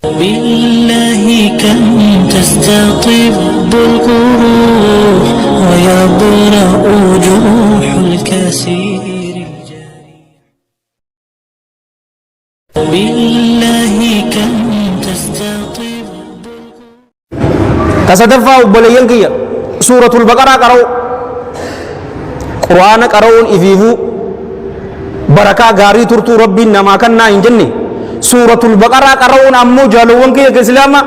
بالله كم تستطب القروح ويبرأ جروح الكثير بالله كم تستطب. كصدفة وبليان كيا سورة البقرة قرأوا قرآن قرأون إفيفو بركة غاري ترتو ربي نما كنا إنجني سورة البقرة قرأون أمو جالوان كيا كإسلاما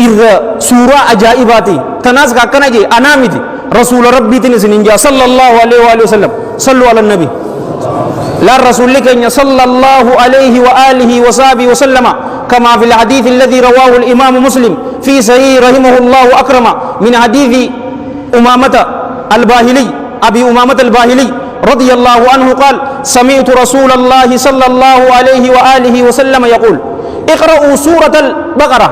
إذا سورة أجائباتي تناس كأكنا جي أنامتي رسول ربي تنسنينجا صلى الله عليه وآله وسلم صلوا على النبي لا رسول لك صلى الله عليه وآله وصحبه وسلم كما في الحديث الذي رواه الإمام مسلم في صحيح رحمه الله أكرم من حديث أمامة الباهلي أبي أمامة الباهلي رضي الله عنه قال سمعت رسول الله صلى الله عليه وآله وسلم يقول اقرأوا سورة البقرة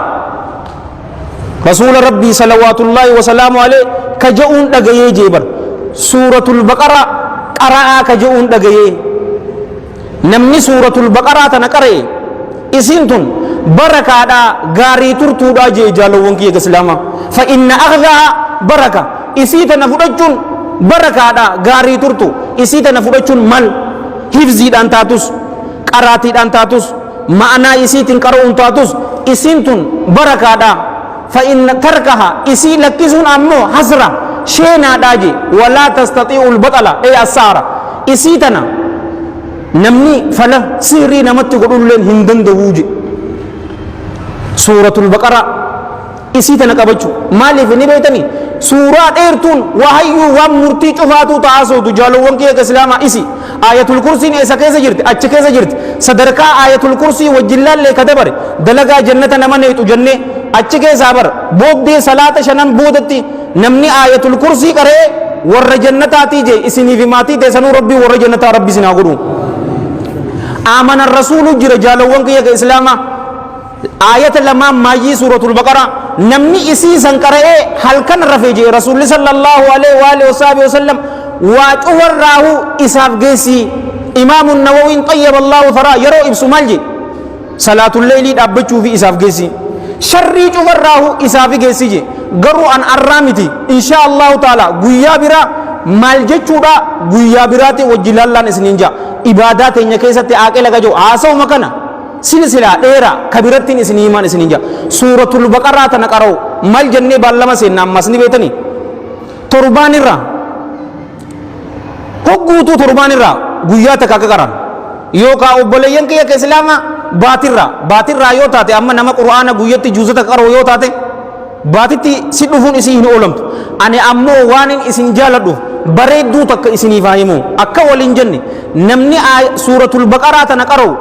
رسول ربي صلوات الله وسلامه عليه كجؤون دقيه جيبر سورة البقرة قرأ كجؤون دقيه نمني سورة البقرة تنقرأ إسنتن بركة دا غاري ترتو دا جي جالوون كي إسلاما فإن أخذها بركة إسيتنا فرجون بركة دا غاري ترتو إسيتنا فرجون مال حفظي دان تاتوس قراتي دان تاتوس معنى إسيتن قرؤون تاتوس إسنتن بركة دا فإن تركها إسي لكسون أمو حسرة شينا داجي ولا تستطيع البطلة أي أسارة إسيتنا نمني فلا سيري نمت قدول لين هندن دوجي سورة البقرة إسيتنا كبجو مالي في نبيتني سورة إيرتون وحيو ومرتي شفاتو تعاسو تجالو وانكي كسلاما إسي آية الكرسي إيسا كيسا جرت أچ كيسا جرت صدركا آية الكرسي وجلال لك دبر دلقا جنة نمن يتو جنة أچ كيسا بر بود دي صلاة شنن بودتي نمني آية الكرسي करे ور جنتاتي جي إسني في ماتي تسنو ربي ور جنتا ربي سناغرو آمن الرسول جر جالو وانكي كإسلاما آية لما ماجي سورة البقرة نمني إسي سنكره هل كان رفيجي رسول صلى الله عليه وآله وصحبه وسلم واجور راهو إساف جيسي إمام النووي طيب الله ثرى يرو إبسو مالجي صلاة الليل أبجو في إساف جيسي شري جور راهو إساف جيسي جي قروا أن أرامتي إن شاء الله تعالى قويا برا مالجي چودا قويا براتي وجلال الله نسنينجا إبادات إنيا كيسة آكي لغا جو آسو مكانا silsila dheeraa kabirattiin isinii himaan isiniin jaa suuratul baqaraa tana qara'u mal jennee baallama seenna ammas ni beetanii torbaan irraa hogguutuu torbaan irraa guyyaa takka akka qaran yookaan obboleeyyan kiyya ka islaama baatirraa yoo taate amma nama qura'aana guyyatti juuzata qara'u yoo taate baatitti si dhufuun isii hin oolamtu ani ammoo waanin isin jaaladhuuf bareedduu takka isiniif haa himu akka waliin jenne namni suuratul baqaraa tana qara'u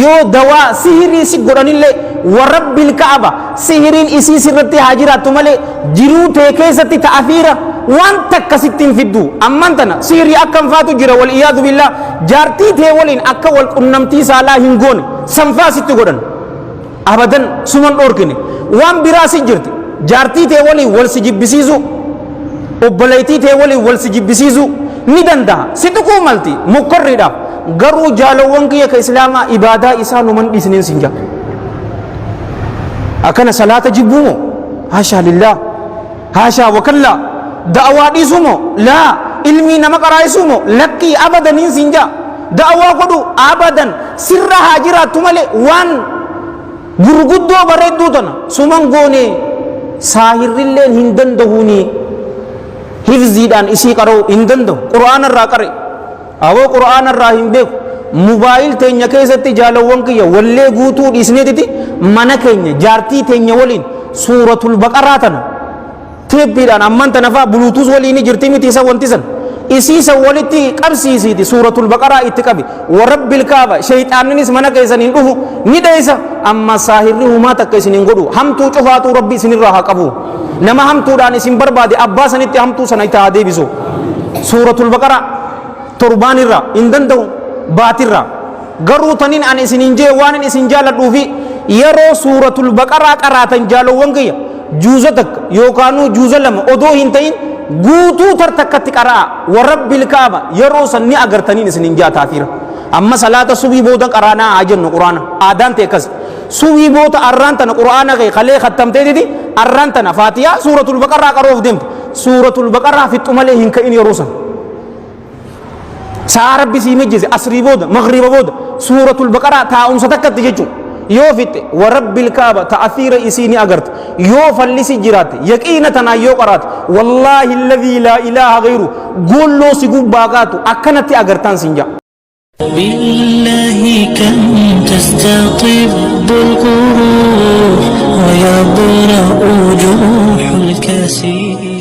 yoo dawaa sihirii si godhanillee warabbil ka'aba sihiriin isii sirratti haa jiraattu malee jiruu tee keessatti ta'afiira waan takka sittiin fiddu amman tana sihirii akkam faatu jira wal iyaadu billah jaartii tee waliin akka wal qunnamtii saalaa hin goone sanfaa sitti godhan abadan suman dhorkine waan biraa si jirti jaartii tee waliin wal si jibbisiisu obboleeytii tee waliin wal si jibbisiisu ni danda'a si tuquu malti mukkorriidhaaf garuu jaalawwan kiyya ka islaamaa ibaadaa isaa numan dhiisneen sinja akkana salaata jibbuumo haashaa lillaa haashaa wakallaa da'awaa dhiisumo laa ilmii nama qaraayisumo lakkii abadaniin sinja da'awaa godhu abadan sirra haa jiraattu malee waan gurguddoo bareedduu tana suman goone saahirrilleen hin dandahuuni hifziidhaan isii qara'u hin dandahu qur'aana irraa qare awoo qur'aana irraa hin beeku موبايل تينيا كيستي جالوان كيا ولي غوتو ديسنيتي مانا كينيا جارتي تينيا ولين سورة البقرة تنا تبيدان أمان تنفع بلوتوز وليني جرتي متيسا وانتسن إسيسا ولتي قرسيسيتي سورة البقرة اتكابي ورب الكعبة شيطان نيس مانا كيسا نينقه ندايسا أما ساهره ما تكيس نينقلو همتو چفاتو ربي سنراها قبو نما همتو داني سنبر بادي أباسا نتي همتو سنايتا عدي بسو سورة البقرة تربان الرا اندن دو باترا garuu taniin ani isinin jee waan isin jaaladhuufi yeroo suuratul baqaraa qaraatan jaalowwan kiyya juuza takka yookaanuu juuza lama odoo hin ta'in guutuu tartakkatti qaraa warabbil kaaba yeroo sanni agartaniin isinin jaataafira amma salaata subii booda qaraanaa haa jennu quraana aadaan ta'e akkas سوي بوت أرانتنا قرآن غي خليه ختمت دي أرانتنا فاتحة سورة البقرة قروف دمت سورة البقرة في التمالي هنك إني روسا سارب بسي مجز أسري بود مغرب بود سورة البقرة تاون ستكت تجيجو يوفت ورب الكعبة تأثير إسيني أغرت يوف اللي جرات يقينتنا يو قرات والله الذي لا إله غيره قول له سيقوب باقاتو أكنت أغرتان سنجا بالله كم تستطيب القروح ويبرأ جروح الكسير